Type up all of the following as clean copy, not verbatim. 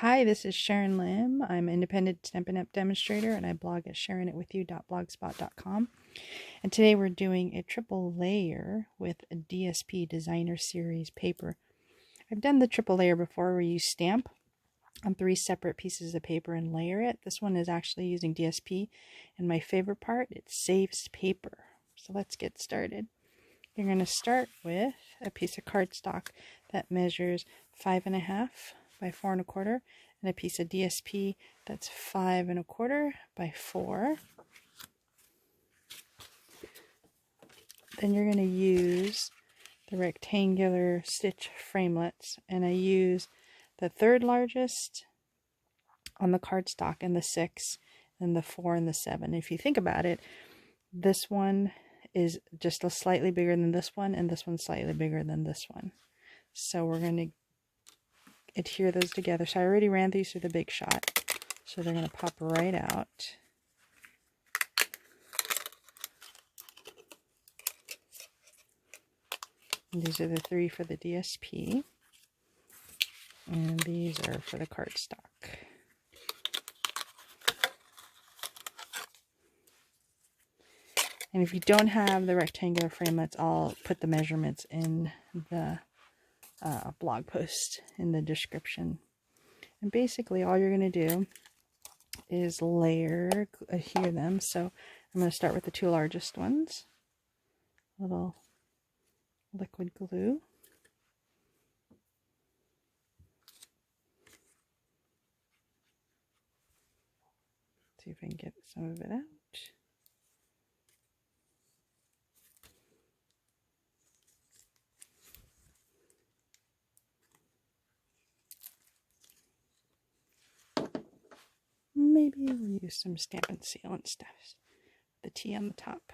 Hi, this is Sharon Lim. I'm an independent Stampin' Up demonstrator and I blog at sharonitwithyou.blogspot.com. And today we're doing a triple layer with a DSP Designer Series paper. I've done the triple layer before where you stamp on 3 separate pieces of paper and layer it. This one is actually using DSP, and my favorite part, it saves paper. So let's get started. You're going to start with a piece of cardstock that measures 5.5 by 4 1/4, and a piece of DSP that's 5 1/4 by 4. Then you're going to use the rectangular stitch framelits, and I use the 3rd largest on the cardstock and the 6, and the 4 and the 7. If you think about it, this one is just a slightly bigger than this one, and this one's slightly bigger than this one. So we're going to adhere those together. So I already ran these through the Big Shot, so they're going to pop right out. And these are the 3 for the DSP, and these are for the cardstock. And if you don't have the rectangular framelits, I'll put the measurements in the blog post in the description. And basically all you're going to do is adhere them. So I'm going to start with the 2 largest ones. A little liquid glue. See if I can get some of it out. Maybe we'll use some Stampin' Seal and stuff. The T on the top.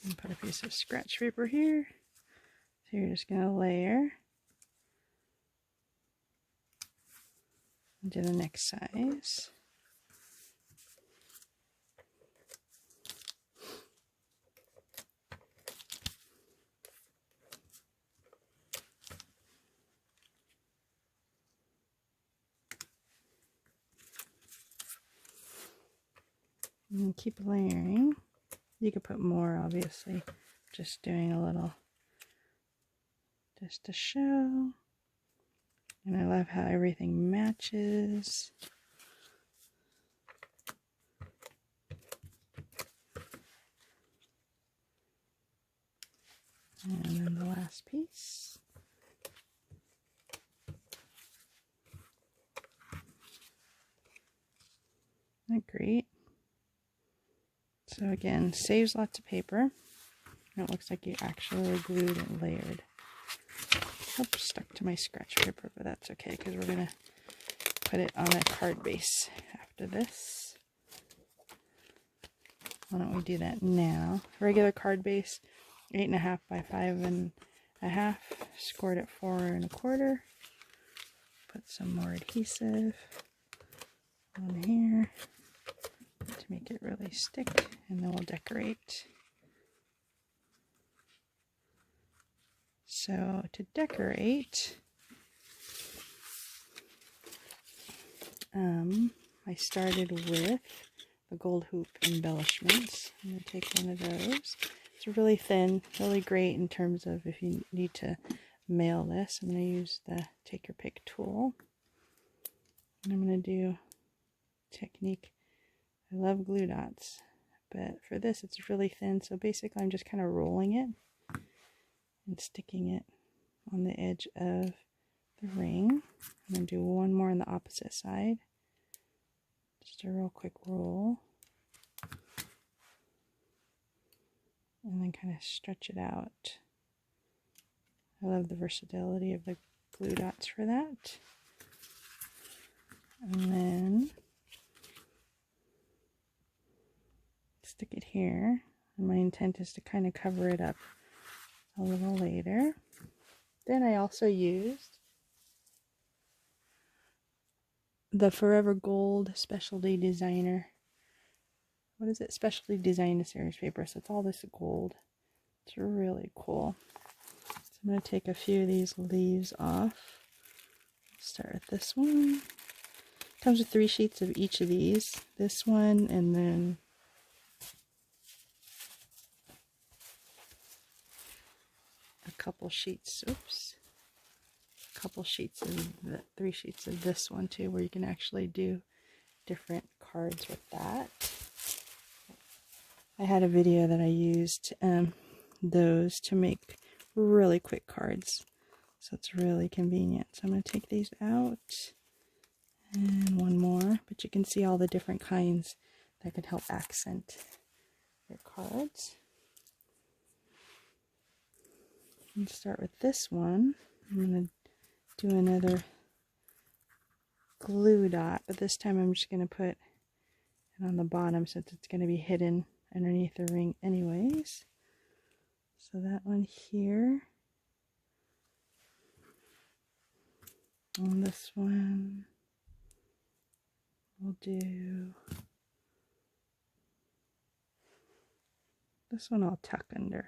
And put a piece of scratch paper here. So you're just going to layer into the next size. And keep layering. You could put more, obviously. Just doing a little just to show. And I love how everything matches. And then the last piece. Isn't that great? So again, saves lots of paper. And it looks like you actually glued and layered. Oops, stuck to my scratch paper, but that's okay because we're going to put it on a card base after this. Why don't we do that now? Regular card base, 8.5 by 5.5, scored at 4 1/4. Put some more adhesive on here to make it really stick, and then we'll decorate. So to decorate, I started with the gold hoop embellishments. I'm going to take one of those. It's really thin, really great in terms of if you need to mail this. I'm going to use the take your pick tool. And I'm going to do technique. I love glue dots, but for this it's really thin, so basically I'm just kind of rolling it and sticking it on the edge of the ring. I'm going to do one more on the opposite side. Just a real quick roll. And then kind of stretch it out. I love the versatility of the glue dots for that. And then stick it here. And my intent is to kind of cover it up a little later. Then I also used the Forever Gold Specialty Designer. What is it? Specialty Designer Series paper. So it's all this gold. It's really cool. So I'm going to take a few of these leaves off. Start with this one. Comes with 3 sheets of each of these. This one, and then a couple sheets. Oops. A couple sheets of 3 sheets of this one too, where you can actually do different cards with that. I had a video that I used those to make really quick cards, so it's really convenient. So I'm going to take these out, and one more, but you can see all the different kinds that could help accent your cards. And start with this one. I'm going to do another glue dot, but this time I'm just going to put it on the bottom since it's going to be hidden underneath the ring anyways. So that one here. On this one, we'll do this one. I'll tuck under.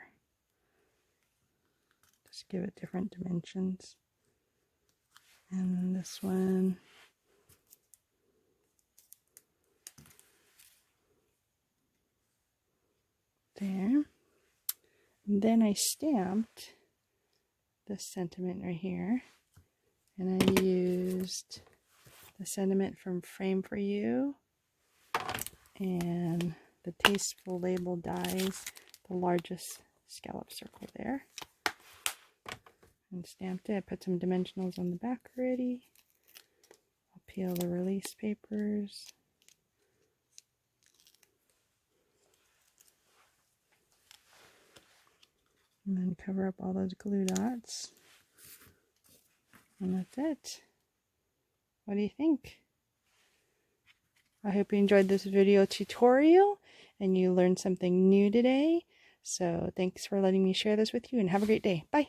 Just give it different dimensions. And then this one. There. And then I stamped this sentiment right here. And I used the sentiment from Frame for You and the Tasteful label dies, the largest scallop circle there. And stamped it. Put some dimensionals on the back already. I'll peel the release papers. And then cover up all those glue dots. And that's it. What do you think? I hope you enjoyed this video tutorial and you learned something new today. So thanks for letting me share this with you, and have a great day. Bye.